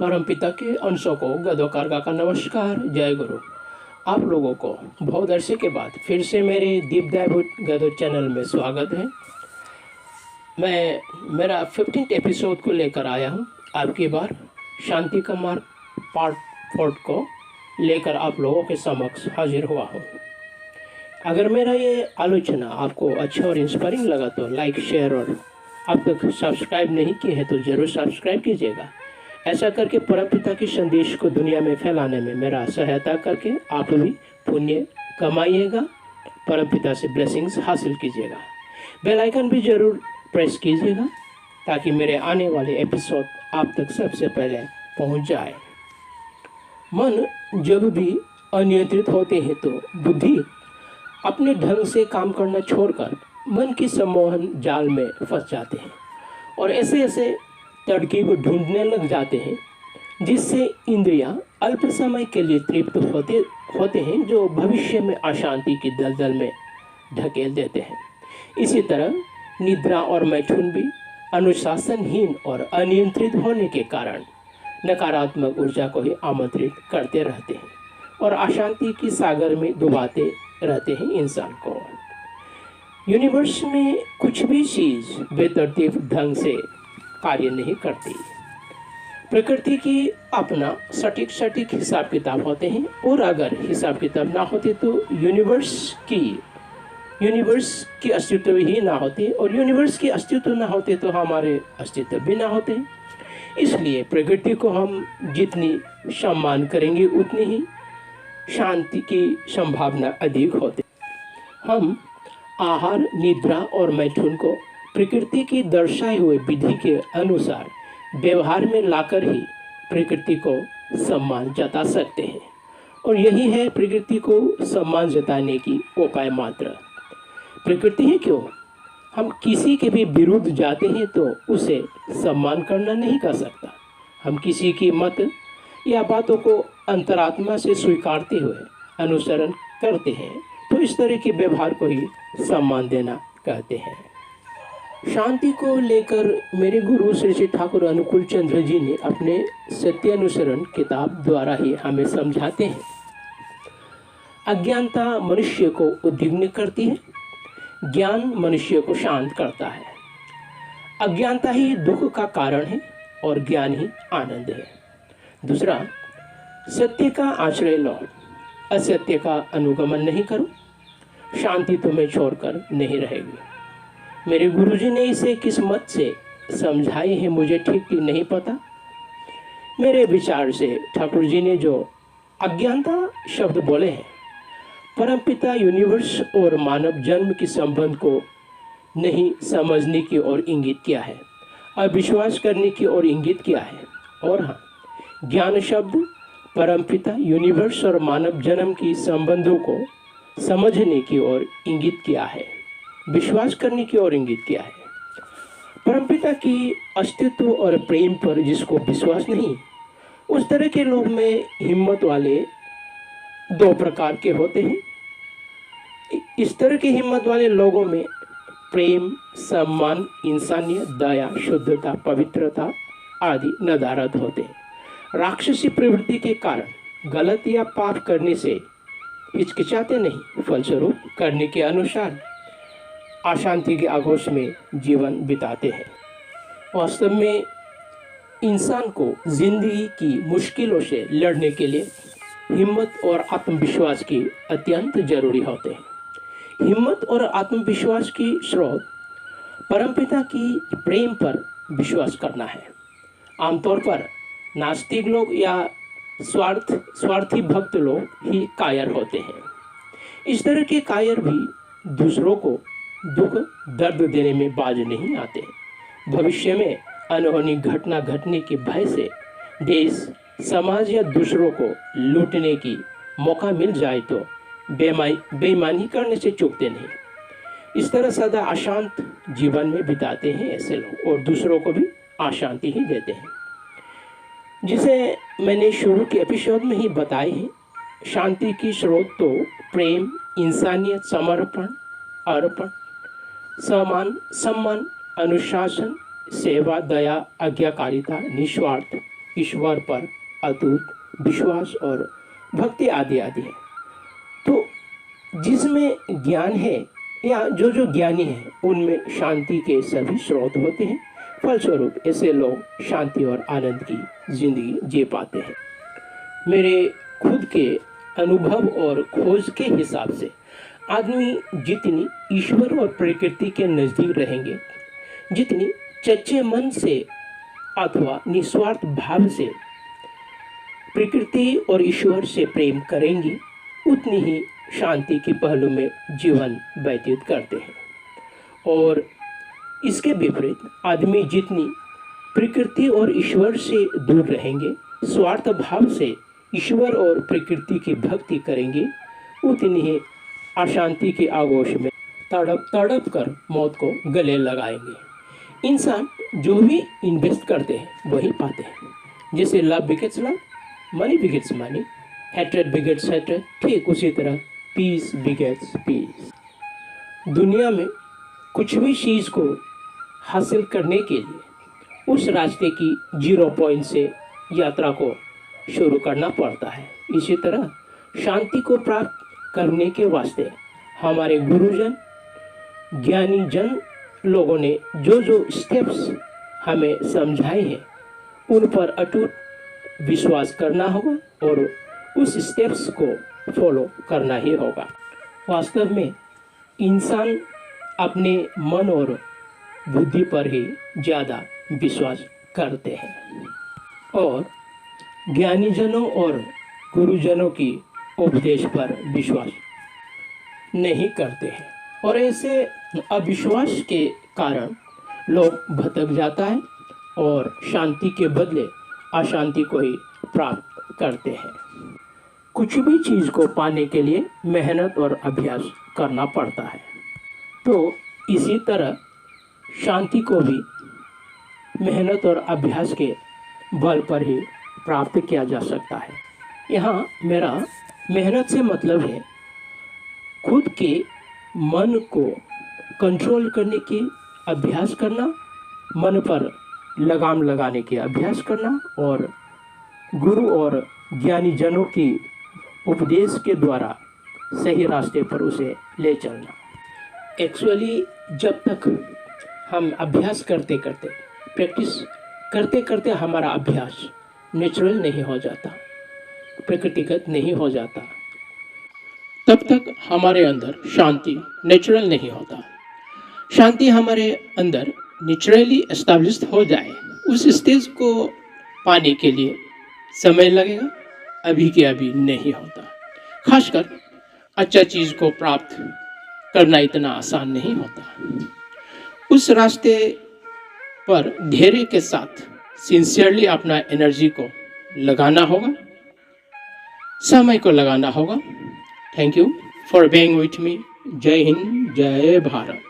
परमपिता के अंशों को गदोकारगा का नमस्कार। जय गुरु। आप लोगों को बहुत अरसे के बाद फिर से मेरे दीपदाय गदो चैनल में स्वागत है। मैं मेरा 15th एपिसोड को लेकर आया हूँ। आपकी बार शांति का मार्ग पार्ट 4 को लेकर आप लोगों के समक्ष हाजिर हुआ हूँ। अगर मेरा ये आलोचना आपको अच्छा और इंस्पायरिंग लगा तो लाइक, शेयर और अब तक सब्सक्राइब नहीं किए हैं तो ज़रूर सब्सक्राइब कीजिएगा। ऐसा करके परमपिता के संदेश को दुनिया में फैलाने में मेरा सहायता करके आप भी पुण्य कमाइएगा, परमपिता से ब्लेसिंग्स हासिल कीजिएगा। बेल आइकन भी ज़रूर प्रेस कीजिएगा ताकि मेरे आने वाले एपिसोड आप तक सबसे पहले पहुंच जाए। मन जब भी अनियंत्रित होते हैं तो बुद्धि अपने ढंग से काम करना छोड़कर मन की सम्मोहन जाल में फंस जाते हैं और ऐसे ऐसे तरकीब ढूंढने लग जाते हैं जिससे इंद्रियां अल्प समय के लिए तृप्त होते हैं, जो भविष्य में अशांति की दलदल में ढकेल देते हैं। इसी तरह निद्रा और मैथुन भी अनुशासनहीन और अनियंत्रित होने के कारण नकारात्मक ऊर्जा को ही आमंत्रित करते रहते हैं और अशांति की सागर में डुबाते रहते हैं इंसान को। यूनिवर्स में कुछ भी चीज़ बेतरतीब ढंग से कार्य नहीं करती। प्रकृति की अपना सटीक हिसाब किताब होते हैं और अगर हिसाब किताब ना होते तो यूनिवर्स की अस्तित्व ही ना होते और यूनिवर्स की अस्तित्व ना होते तो हमारे अस्तित्व भी ना होते। इसलिए प्रकृति को हम जितनी सम्मान करेंगे उतनी ही शांति की संभावना अधिक होती। हम आहार, निद्रा और मैथुन को प्रकृति की दर्शाए हुए विधि के अनुसार व्यवहार में लाकर ही प्रकृति को सम्मान जता सकते हैं और यही है प्रकृति को सम्मान जताने की उपाय मात्र। प्रकृति ही क्यों, हम किसी के भी विरुद्ध जाते हैं तो उसे सम्मान करना नहीं कर सकता। हम किसी की मत या बातों को अंतरात्मा से स्वीकारते हुए अनुसरण करते हैं तो इस तरह के व्यवहार को ही सम्मान देना कहते हैं। शांति को लेकर मेरे गुरु श्री श्री ठाकुर अनुकूल चंद्र जी ने अपने सत्यानुसरण किताब द्वारा ही हमें समझाते हैं। अज्ञानता मनुष्य को उद्विग्न करती है, ज्ञान मनुष्य को शांत करता है। अज्ञानता ही दुख का कारण है और ज्ञान ही आनंद है। दूसरा, सत्य का आश्रय लो, असत्य का अनुगमन नहीं करो, शांति तुम्हें छोड़कर नहीं रहेगी। मेरे गुरुजी ने इसे किस मत से समझाई है मुझे ठीक नहीं पता। मेरे विचार से ठाकुर जी ने जो अज्ञानता शब्द बोले हैं, परमपिता यूनिवर्स और मानव जन्म के संबंध को नहीं समझने की ओर इंगित किया है, अविश्वास करने की ओर इंगित किया है। और हाँ, ज्ञान शब्द परमपिता यूनिवर्स और मानव जन्म की संबंधों को समझने की ओर इंगित किया है, विश्वास करने की ओर इंगित किया है। परमपिता की अस्तित्व और प्रेम पर जिसको विश्वास नहीं, उस तरह के लोग में हिम्मत वाले दो प्रकार के होते हैं। इस तरह के हिम्मत वाले लोगों में प्रेम, सम्मान, इंसानियत, दया, शुद्धता, पवित्रता आदि नदारद होते हैं। राक्षसी प्रवृत्ति के कारण गलत या पाप करने से हिचकिचाते नहीं, फलस्वरूप करने के अनुसार अशांति के आगोश में जीवन बिताते हैं। वास्तव में इंसान को जिंदगी की मुश्किलों से लड़ने के लिए हिम्मत और आत्मविश्वास की अत्यंत जरूरी होते हैं। हिम्मत और आत्मविश्वास की स्रोत परमपिता की प्रेम पर विश्वास करना है। आमतौर पर नास्तिक लोग या स्वार्थी भक्त लोग ही कायर होते हैं। इस तरह के कायर भी दूसरों को दुख दर्द देने में बाज नहीं आते। भविष्य में अनहोनी घटना घटने के भय से देश, समाज या दूसरों को लूटने की मौका मिल जाए तो बेईमानी करने से चूकते नहीं। इस तरह सदा अशांत जीवन में बिताते हैं ऐसे लोग और दूसरों को भी अशांति ही देते हैं। जिसे मैंने शुरू के एपिसोड में ही बताए हैं, शांति की स्रोत तो प्रेम, इंसानियत, समर्पण, अर्पण, सम्मान, अनुशासन, सेवा, दया, आज्ञाकारिता, निस्वार्थ ईश्वर पर अटूट विश्वास और भक्ति आदि आदि है। तो जिसमें ज्ञान है या जो ज्ञानी है उनमें शांति के सभी स्रोत होते हैं। फलस्वरूप ऐसे लोग शांति और आनंद की जिंदगी जी पाते हैं। मेरे खुद के अनुभव और खोज के हिसाब से आदमी जितनी ईश्वर और प्रकृति के नज़दीक रहेंगे, जितनी सच्चे मन से अथवा निस्वार्थ भाव से प्रकृति और ईश्वर से प्रेम करेंगे, उतनी ही शांति के पहलू में जीवन व्यतीत करते हैं। और इसके विपरीत आदमी जितनी प्रकृति और ईश्वर से दूर रहेंगे, स्वार्थ भाव से ईश्वर और प्रकृति की भक्ति करेंगे, उतनी ही अशांति के आगोश में तड़प तड़प कर मौत को गले लगाएंगे। इंसान जो भी इन्वेस्ट करते हैं वही पाते हैं। जैसे love begets love, money begets money, hatred begets hatred, ठीक उसी तरह पीस बिगेट्स पीस। दुनिया में कुछ भी चीज़ को हासिल करने के लिए उस रास्ते की 0 पॉइंट से यात्रा को शुरू करना पड़ता है। इसी तरह शांति को प्राप्त करने के वास्ते हमारे गुरुजन ज्ञानी जन लोगों ने जो स्टेप्स हमें समझाए हैं उन पर अटूट विश्वास करना होगा और उस स्टेप्स को फॉलो करना ही होगा। वास्तव में इंसान अपने मन और बुद्धि पर ही ज़्यादा विश्वास करते हैं और ज्ञानीजनों और गुरुजनों की उपदेश पर विश्वास नहीं करते हैं। और ऐसे अविश्वास के कारण लोग भटक जाता है और शांति के बदले अशांति को ही प्राप्त करते हैं। कुछ भी चीज़ को पाने के लिए मेहनत और अभ्यास करना पड़ता है, तो इसी तरह शांति को भी मेहनत और अभ्यास के बल पर ही प्राप्त किया जा सकता है। यहाँ मेरा मेहनत से मतलब है खुद के मन को कंट्रोल करने की अभ्यास करना, मन पर लगाम लगाने की अभ्यास करना और गुरु और ज्ञानी जनों की उपदेश के द्वारा सही रास्ते पर उसे ले चलना। एक्चुअली जब तक हम अभ्यास करते करते प्रैक्टिस करते करते हमारा अभ्यास नेचुरल नहीं हो जाता, प्रकृतिगत नहीं हो जाता, तब तक हमारे अंदर शांति नेचुरल नहीं होता। शांति हमारे अंदर नेचुरली एस्टैब्लिश्ड हो जाए, उस स्टेज को पाने के लिए समय लगेगा, अभी के अभी नहीं होता। खासकर अच्छा चीज़ को प्राप्त करना इतना आसान नहीं होता। उस रास्ते पर धैर्य के साथ सिंसियरली अपना एनर्जी को लगाना होगा, समय को लगाना होगा। Thank you for being with me. जय हिंद, जय भारत।